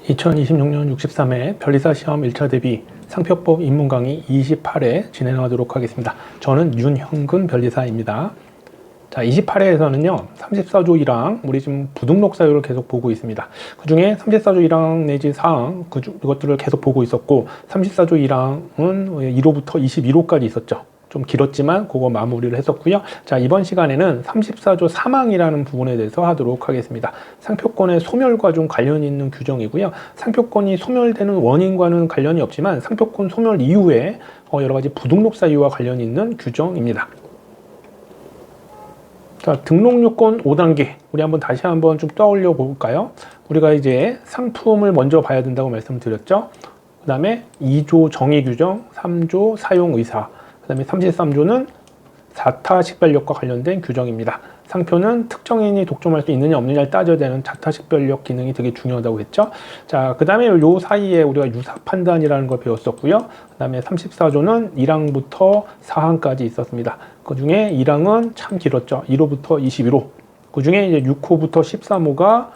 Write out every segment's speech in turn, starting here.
2026년 63회 변리사 시험 1차 대비 상표법 입문 강의 28회 진행하도록 하겠습니다. 저는 윤형근 변리사입니다. 자, 28회에서는요, 34조 1항, 우리 지금 부등록 사유를 계속 보고 있습니다. 그 중에 34조 1항 내지 4항, 그것들을 계속 보고 있었고, 34조 1항은 1호부터 21호까지 있었죠. 좀 길었지만 그거 마무리를 했었고요. 자, 이번 시간에는 34조 3항이라는 부분에 대해서 하도록 하겠습니다. 상표권의 소멸과 좀 관련이 있는 규정이고요. 상표권이 소멸되는 원인과는 관련이 없지만 상표권 소멸 이후에 여러 가지 부등록 사유와 관련이 있는 규정입니다. 자, 등록 요건 5단계. 우리 다시 한번 좀 떠올려 볼까요? 우리가 이제 상품을 먼저 봐야 된다고 말씀드렸죠. 그 다음에 2조 정의 규정, 3조 사용 의사, 그 다음에 33조는 자타 식별력과 관련된 규정입니다. 상표는 특정인이 독점할 수 있느냐 없느냐를 따져야 되는 자타 식별력 기능이 되게 중요하다고 했죠. 자, 그 다음에 요 사이에 우리가 유사 판단이라는 걸 배웠었고요. 그 다음에 34조는 1항부터 4항까지 있었습니다. 그 중에 1항은 참 길었죠. 1호부터 21호. 그 중에 이제 6호부터 13호가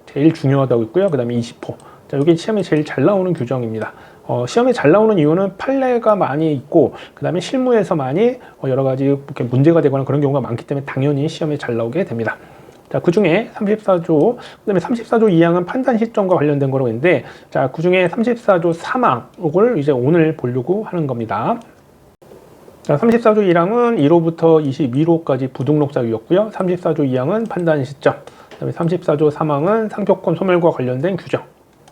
제일 중요하다고 했고요. 그 다음에 20호. 자, 이게 시험에 제일 잘 나오는 규정입니다. 시험에 잘 나오는 이유는 판례가 많이 있고, 그 다음에 실무에서 많이 여러 가지 이렇게 문제가 되거나 그런 경우가 많기 때문에 당연히 시험에 잘 나오게 됩니다. 자, 그 중에 34조, 그 다음에 34조 2항은 판단 시점과 관련된 거라고 했는데, 자, 그 중에 34조 3항, 이걸 이제 오늘 보려고 하는 겁니다. 자, 34조 1항은 1호부터 21호까지 부등록 사유였고요. 34조 2항은 판단 시점, 그 다음에 34조 3항은 상표권 소멸과 관련된 규정.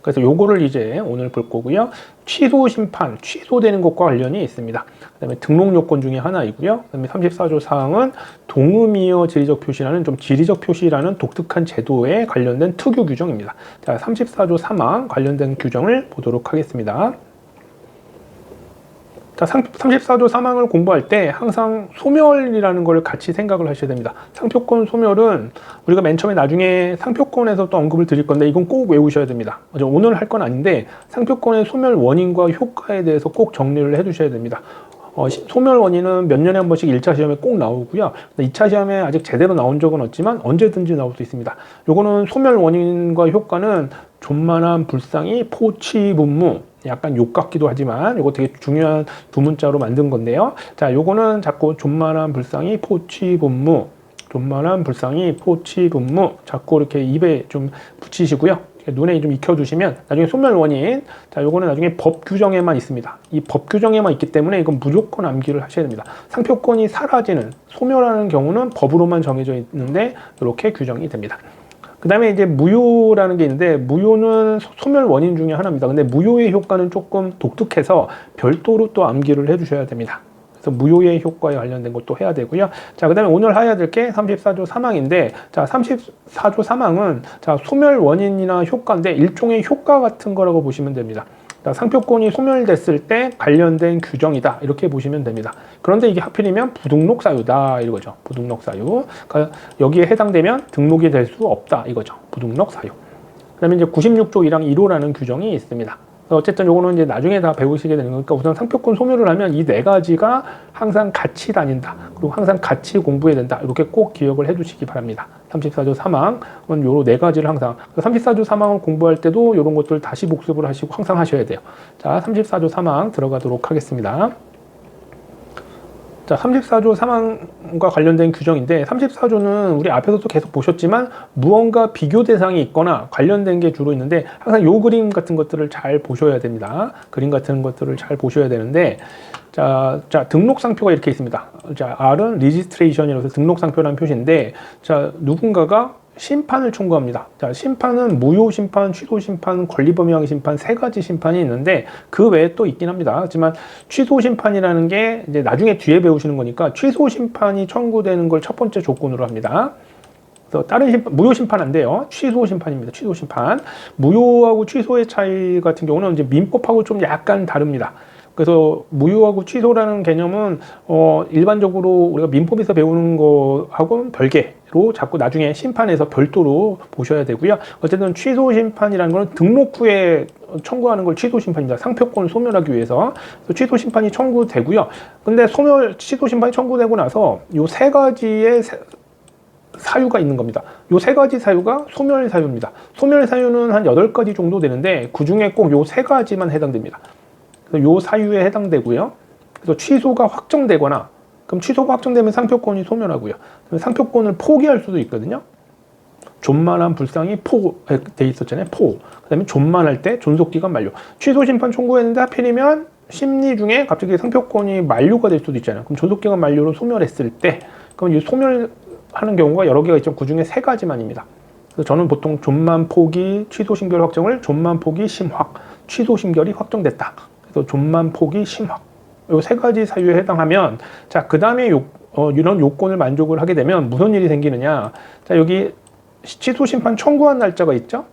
그래서 요거를 이제 오늘 볼 거고요. 취소 심판, 취소되는 것과 관련이 있습니다. 그 다음에 등록 요건 중에 하나이고요. 그 다음에 34조 4항은 동음이어 지리적 표시라는 좀 지리적 표시라는 독특한 제도에 관련된 특유 규정입니다. 자, 34조 3항 관련된 규정을 보도록 하겠습니다. 자, 34조 3항을 공부할 때 항상 소멸이라는 걸 같이 생각을 하셔야 됩니다. 상표권 소멸은 우리가 맨 처음에 나중에 상표권에서 또 언급을 드릴 건데 이건 꼭 외우셔야 됩니다. 오늘 할 건 아닌데 상표권의 소멸 원인과 효과에 대해서 꼭 정리를 해 두셔야 됩니다. 소멸 원인은 몇 년에 한 번씩 1차 시험에 꼭 나오고요. 2차 시험에 아직 제대로 나온 적은 없지만 언제든지 나올 수 있습니다. 요거는 소멸 원인과 효과는 존만한 불상이 포치분무, 약간 욕 같기도 하지만 요거 되게 중요한 두 문자로 만든 건데요. 자, 요거는 자꾸 존만한 불상이 포치분무, 존만한 불상이 포치분무 자꾸 이렇게 입에 좀 붙이시고요. 눈에 좀 익혀두시면 나중에 소멸 원인, 자, 요거는 나중에 법 규정에만 있습니다. 이 법 규정에만 있기 때문에 이건 무조건 암기를 하셔야 됩니다. 상표권이 사라지는, 소멸하는 경우는 법으로만 정해져 있는데 이렇게 규정이 됩니다. 그 다음에 이제 무효라는 게 있는데, 무효는 소멸 원인 중에 하나입니다. 근데 무효의 효과는 조금 독특해서 별도로 또 암기를 해 주셔야 됩니다. 그래서 무효의 효과에 관련된 것도 해야 되고요. 자, 그 다음에 오늘 해야 될 게 34조 3항인데, 자, 34조 3항은 자, 소멸 원인이나 효과인데 일종의 효과 같은 거라고 보시면 됩니다. 자, 상표권이 소멸됐을 때 관련된 규정이다, 이렇게 보시면 됩니다. 그런데 이게 하필이면 부등록 사유다, 이거죠. 부등록 사유. 그러니까 여기에 해당되면 등록이 될 수 없다, 이거죠. 부등록 사유. 그 다음에 이제 96조 1항 1호라는 규정이 있습니다. 어쨌든 요거는 이제 나중에 다 배우시게 되는 거니까 우선 상표권 소멸을 하면 이 네 가지가 항상 같이 다닌다. 그리고 항상 같이 공부해야 된다. 이렇게 꼭 기억을 해 두시기 바랍니다. 34조 3항은 요로 네 가지를 항상, 34조 3항을 공부할 때도 요런 것들 다시 복습을 하시고 항상 하셔야 돼요. 자, 34조 3항 들어가도록 하겠습니다. 자, 34조 3항과 관련된 규정인데, 34조는 우리 앞에서도 계속 보셨지만 무언가 비교 대상이 있거나 관련된 게 주로 있는데 항상 요 그림 같은 것들을 잘 보셔야 됩니다. 그림 같은 것들을 잘 보셔야 되는데, 자, 등록 상표가 이렇게 있습니다. 자, R은 리지스트레이션이라서 등록 상표라는 표시인데, 자, 누군가가 심판을 청구합니다. 자, 심판은 무효 심판, 취소 심판, 권리범용 심판 세 가지 심판이 있는데 그 외에 또 있긴 합니다. 하지만 취소 심판이라는 게 이제 나중에 뒤에 배우시는 거니까 취소 심판이 청구되는 걸 첫 번째 조건으로 합니다. 그래서 다른 심판, 무효 심판 안 돼요. 취소 심판입니다. 취소 심판. 무효하고 취소의 차이 같은 경우는 이제 민법하고 좀 약간 다릅니다. 그래서 무효하고 취소라는 개념은 일반적으로 우리가 민법에서 배우는 거하고는 별개로 자꾸 나중에 심판에서 별도로 보셔야 되고요. 어쨌든 취소 심판이라는 거는 등록 후에 청구하는 걸 취소 심판입니다. 상표권을 소멸하기 위해서. 취소 심판이 청구되고요. 근데 취소 심판이 청구되고 나서 요 세 가지의 사유가 있는 겁니다. 요 세 가지 사유가 소멸 사유입니다. 소멸 사유는 한 8가지 정도 되는데 그 중에 꼭 요 세 가지만 해당됩니다. 그래서 요 사유에 해당되고요. 그래서 취소가 확정되거나, 그럼 취소가 확정되면 상표권이 소멸하고요. 상표권을 포기할 수도 있거든요. 존만한 불상이 포돼 있었잖아요. 포. 그다음에 존만할 때 존속기간 만료. 취소 심판 청구했는데 하필이면 심리 중에 갑자기 상표권이 만료가 될 수도 있잖아요. 그럼 존속기간 만료로 소멸했을 때, 그럼 이 소멸하는 경우가 여러 개가 있죠. 그 중에 3가지만입니다. 그래서 저는 보통 존만 포기, 취소 심결 확정을 존만 포기, 심확, 취소 심결이 확정됐다. 그래서 존만 포기, 심확. 이 3가지 사유에 해당하면, 자, 그 다음에 이런 요건을 만족을 하게 되면 무슨 일이 생기느냐. 자, 여기 취소 심판 청구한 날짜가 있죠.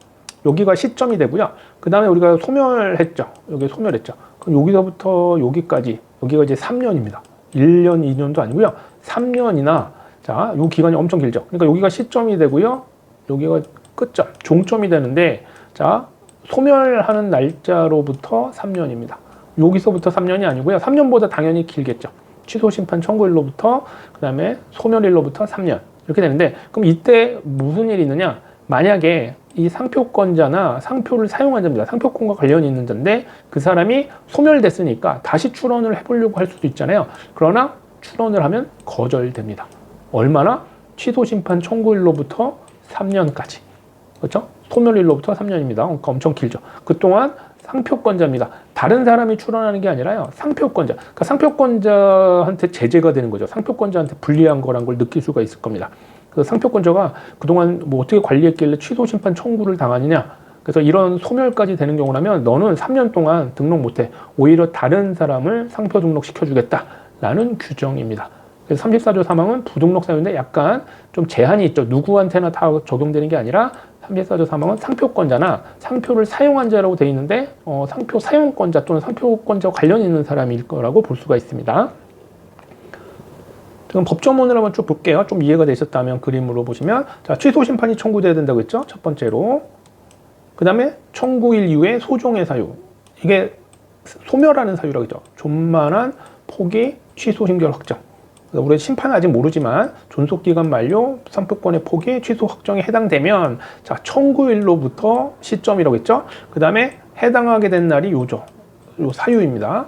여기가 시점이 되고요. 그 다음에 우리가 소멸했죠. 여기 소멸했죠. 그럼 여기서부터 여기까지, 여기가 이제 3년입니다. 1년, 2년도 아니고요. 3년이나, 자, 요 기간이 엄청 길죠. 그러니까 여기가 시점이 되고요. 여기가 끝점, 종점이 되는데, 자, 소멸하는 날짜로부터 3년입니다. 여기서부터 3년이 아니고요. 3년보다 당연히 길겠죠. 취소 심판 청구일로부터, 그 다음에 소멸일로부터 3년. 이렇게 되는데, 그럼 이때 무슨 일이 있느냐? 만약에 이 상표권자나 상표를 사용한 자입니다. 상표권과 관련이 있는 자인데 그 사람이 소멸됐으니까 다시 출원을 해보려고 할 수도 있잖아요. 그러나 출원을 하면 거절됩니다. 얼마나? 취소 심판 청구일로부터 3년까지. 그렇죠? 소멸일로부터 3년입니다. 그러니까 엄청 길죠. 그동안 상표권자입니다. 다른 사람이 출원하는 게 아니라요. 상표권자. 그러니까 상표권자한테 제재가 되는 거죠. 상표권자한테 불리한 거란 걸 느낄 수가 있을 겁니다. 그래서 상표권자가 그동안 뭐 어떻게 관리했길래 취소 심판 청구를 당하느냐. 그래서 이런 소멸까지 되는 경우라면 너는 3년 동안 등록 못해. 오히려 다른 사람을 상표 등록 시켜주겠다라는 규정입니다. 그래서 34조 3항은 부등록 사유인데 약간 좀 제한이 있죠. 누구한테나 다 적용되는 게 아니라 34조 3항은 상표권자나 상표를 사용한 자라고 되어 있는데 상표 사용권자 또는 상표권자와 관련이 있는 사람일 거라고 볼 수가 있습니다. 지금 법조문을 한번 쭉 볼게요. 좀 이해가 되셨다면 그림으로 보시면, 자, 취소 심판이 청구돼야 된다고 했죠. 첫 번째로. 그 다음에 청구일 이후에 소종의 사유. 이게 소멸하는 사유라고 했죠. 존만한 포기, 취소 심결 확정. 우리 심판은 아직 모르지만 존속기간 만료, 상표권의 포기, 취소 확정에 해당되면, 자, 청구일로부터 시점이라고 했죠. 그 다음에 해당하게 된 날이 요죠. 요 사유입니다.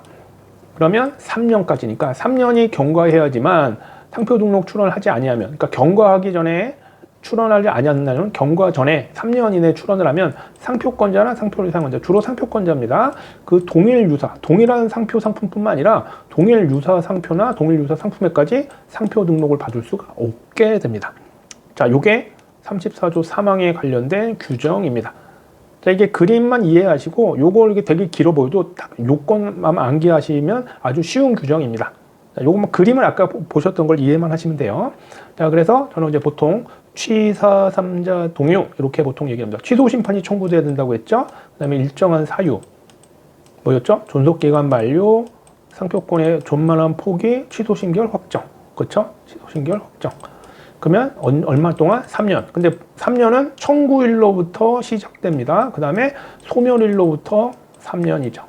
그러면 3년까지니까 3년이 경과해야지만 상표 등록 출원을 하지 아니하면, 그러니까 경과하기 전에 출원하지 아니하는 날은 경과 전에 3년 이내 출원을 하면 상표권자나 상표를 사용한 자, 주로 상표권자입니다. 그 동일 유사, 동일한 상표 상품뿐만 아니라 동일 유사 상표나 동일 유사 상품에까지 상표 등록을 받을 수가 없게 됩니다. 자, 요게 34조 3항에 관련된 규정입니다. 자, 이게 그림만 이해하시고 요걸 이게 되게 길어 보여도 딱 요건만 암기하시면 아주 쉬운 규정입니다. 자, 요것만 그림을 아까 보셨던 걸 이해만 하시면 돼요. 자, 그래서 저는 이제 보통 취사 3자 동요 이렇게 보통 얘기합니다. 취소 심판이 청구돼야 된다고 했죠. 그다음에 일정한 사유 뭐였죠? 존속기간 만료, 상표권의 존만한 포기, 취소 심결 확정. 그렇죠? 취소 심결 확정. 그러면 얼마 동안? 3년. 근데 3년은 청구일로부터 시작됩니다. 그 다음에 소멸일로부터 3년이죠.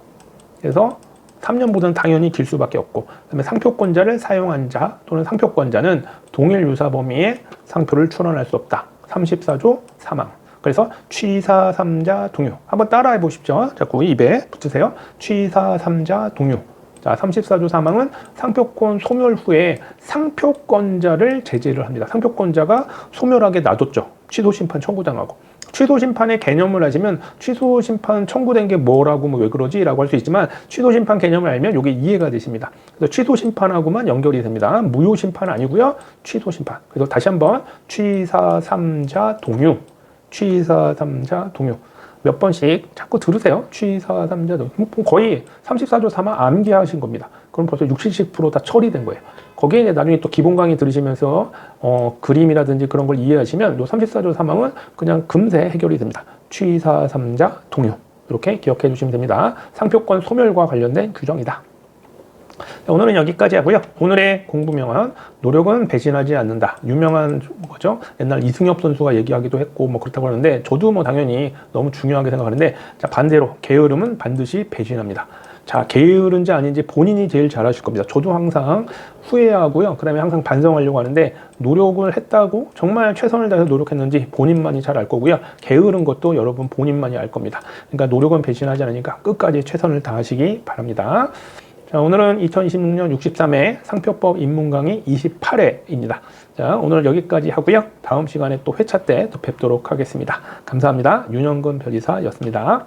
그래서 3년보다는 당연히 길 수밖에 없고, 그 다음에 상표권자를 사용한 자 또는 상표권자는 동일 유사 범위의 상표를 출원할 수 없다. 34조 3항. 그래서 취사 3자 동요. 한번 따라해 보십시오. 자꾸 입에 붙으세요. 취사 3자 동요. 자, 34조 3항은 상표권 소멸 후에 상표권자를 제재를 합니다. 상표권자가 소멸하게 놔뒀죠. 취소심판 청구당하고. 취소심판의 개념을 아시면 취소심판 청구된 게 뭐라고 뭐 왜 그러지? 라고 할 수 있지만 취소심판 개념을 알면 이게 이해가 되십니다. 그래서 취소심판하고만 연결이 됩니다. 무효심판 아니고요. 취소심판. 그래서 다시 한번 취사 3자 동요. 취사 3자 동요. 몇 번씩 자꾸 들으세요. 취사 3자 동요. 거의 34조 3항 암기하신 겁니다. 그럼 벌써 60, 70% 다 처리된 거예요. 거기에 이제 나중에 또 기본 강의 들으시면서 그림이라든지 그런 걸 이해하시면 요 34조 3항은 그냥 금세 해결이 됩니다. 취사 3자 동요. 이렇게 기억해 주시면 됩니다. 상표권 소멸과 관련된 규정이다. 자, 오늘은 여기까지 하고요. 오늘의 공부명은 노력은 배신하지 않는다. 유명한 거죠. 옛날 이승엽 선수가 얘기하기도 했고 뭐 그렇다고 하는데 저도 뭐 당연히 너무 중요하게 생각하는데, 자, 반대로 게으름은 반드시 배신합니다. 자, 게으른지 아닌지 본인이 제일 잘 아실 겁니다. 저도 항상 후회하고요. 그 다음에 항상 반성하려고 하는데 노력을 했다고 정말 최선을 다해서 노력했는지 본인만이 잘 알 거고요. 게으른 것도 여러분 본인만이 알 겁니다. 그러니까 노력은 배신하지 않으니까 끝까지 최선을 다하시기 바랍니다. 자, 오늘은 2026년 63회 상표법 입문 강의 28회입니다. 자, 오늘 여기까지 하고요. 다음 시간에 또 회차 때 또 뵙도록 하겠습니다. 감사합니다. 윤영근 변리사였습니다.